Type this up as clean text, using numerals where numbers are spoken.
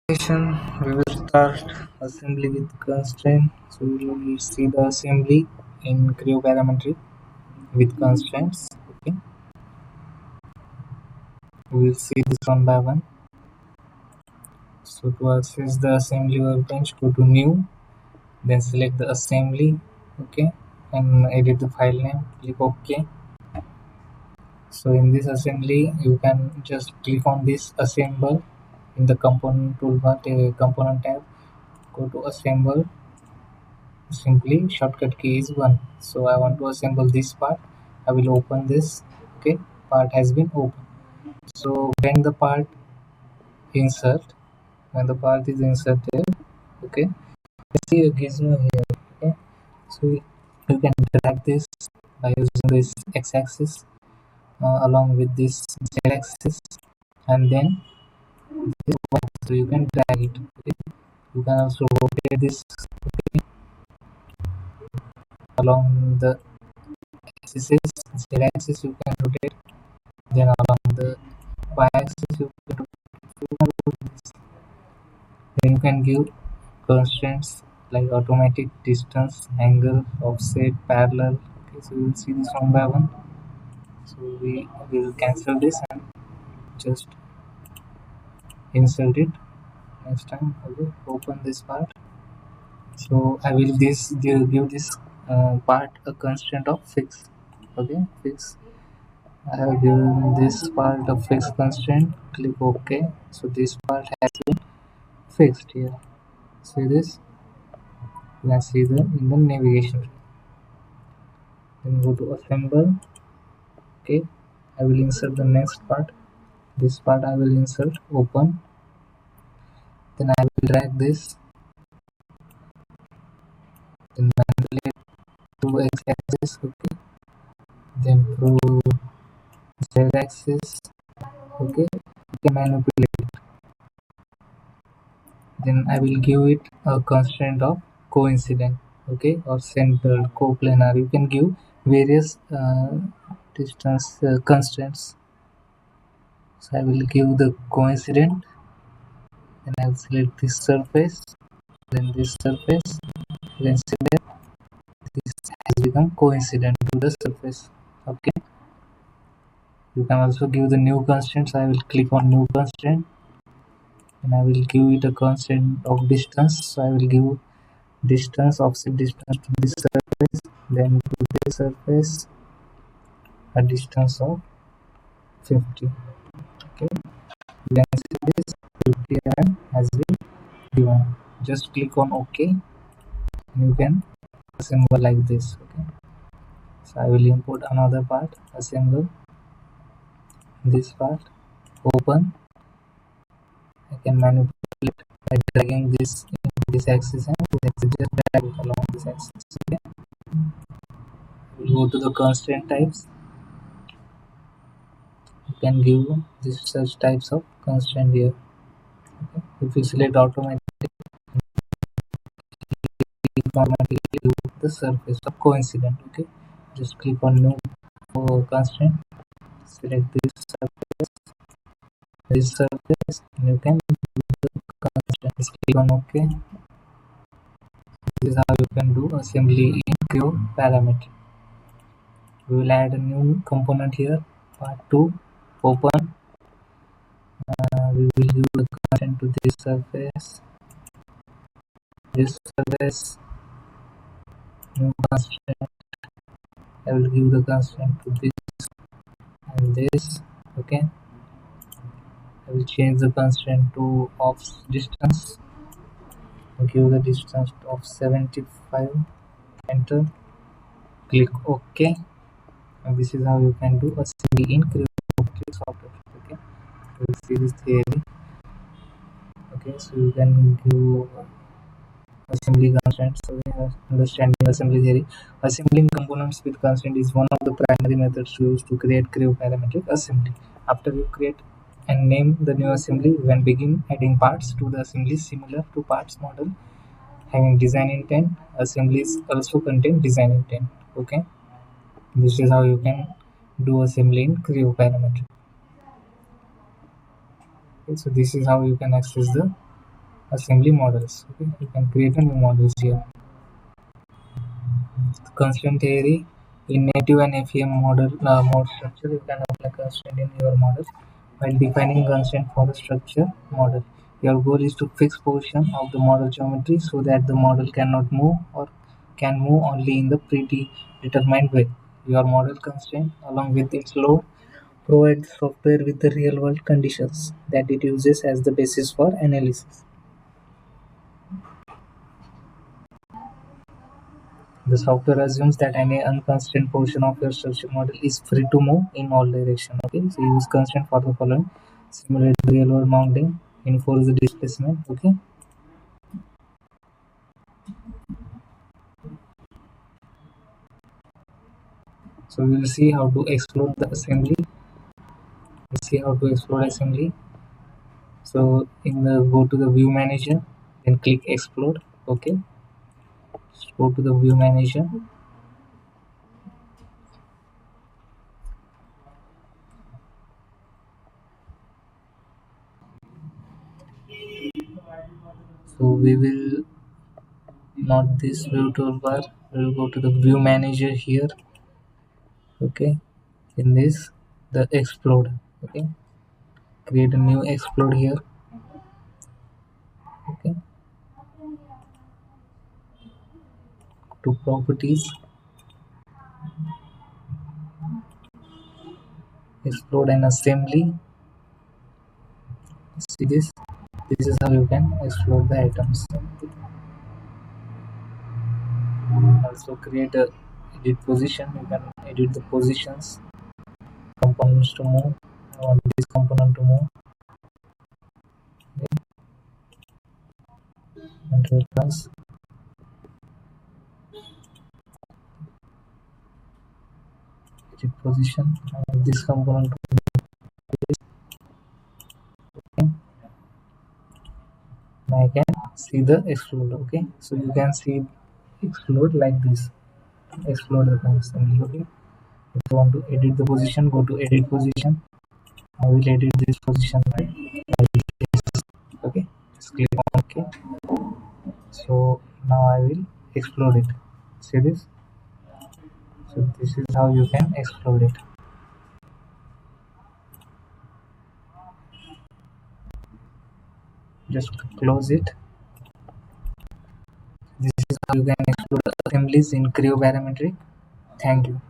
We will start assembly with constraint. So we will see the assembly in Creo Parametric with constraints. Okay, we will see this one by one. So to access the assembly workbench, go to New, then select the assembly. Okay, and edit the file name. Click OK. So in this assembly, you can just click on this assemble in the component toolbar, component tab. Go to assemble. Simply shortcut key is 1. So I want to assemble this part. I will open this. Okay, part has been opened. So insert when the part is inserted, okay, you see a gizmo here. Okay, so you can drag this by using this x-axis along with this z-axis, and then this one, so you can drag it. Okay, you can also rotate this, okay, along the axis, z-axis you can rotate, then along the y-axis you can rotate this. Then you can give constraints like automatic, distance, angle, offset, parallel. Okay, so we'll see this one by one. So we will cancel this and just insert it next time. Okay, open this part. So I will give this part a constraint of fix. Okay, fix. I have given this part a fixed constraint. Click OK. So this part has been fixed here. See this? You can see the in the navigation. Then go to assemble. Okay, I will insert the next part. This part I will insert, open, then I will drag this, then manipulate to x-axis. Okay, then to z-axis. Okay, you can manipulate, then I will give it a constraint of coincident, okay, or centered, coplanar. You can give various distance constraints. So I will give the coincident, then I will select this surface, then this surface, then select this has become coincident to the surface. Okay, you can also give the new constraints. I will click on new constraint and I will give it a constraint of distance. So I will give distance, offset distance to this surface, then to this surface a distance of 50. Okay, you can see this 50 mm has been given. Just click on OK and you can assemble like this. Okay, so I will import another part, assemble this part, open. I can manipulate by dragging this in this axis and this axis, just drag it along this axis. Okay, we'll go to the constraint types. You can give this such types of constraint here. Okay, if you select automatically do the surface of coincident. Okay, just click on new for constraint, select this surface, and you can do the constraint. Just click on OK. This is how you can do assembly in Creo Parametric. We will add a new component here, part 2, open. We will give the constraint to this surface, new constraint. I will give the constraint to this and this. Okay, I will change the constraint to off distance, give the distance of 75, enter, click OK, and this is how you can do assembly in Creo software. Okay, we'll see this theory. Okay, so you can do assembly constraints. So we are understanding assembly theory. Assembling components with constraint is one of the primary methods used to create Creo parametric assembly. After you create and name the new assembly, when begin adding parts to the assembly similar to parts model having design intent. Assemblies also contain design intent. Okay, this is how you can do assembly in Creo parametric. Okay, so this is how you can access the assembly models. Okay, you can create a new models here. Constraint theory in native and FEM mode structure, you can apply constraint in your model while defining constraint for a structure model. Your goal is to fix position of the model geometry so that the model cannot move or can move only in the predetermined way. Your model constraint, along with its load, provides software with the real world conditions that it uses as the basis for analysis. The software assumes that any unconstrained portion of your structure model is free to move in all directions. Okay, so use constraint for the following: simulate real world mounting, enforce the displacement. Okay, so we will see how to explode the assembly. We'll see how to explode assembly. So in the go to the view manager, then click explode. Okay, just go to the view manager. So we will not this view toolbar. We will go to the view manager here. Okay, in this the explode. Okay, create a new explode here. Okay, to properties, explode and assembly. See this is how you can explode the items. Also create a edit position. You can edit the positions, components to move. I want this component to move. Okay, control plus edit position. I want this component to move. Okay, now I can see the explode. Okay, so you can see explode like this. Explode the assembly. Okay, if you want to edit the position, go to edit position. I will edit this position like this. Okay, just click on OK. So now I will explode it. See this? So this is how you can explode it. Just close it. This is how you can explode assemblies in Creo Parametric. Thank you.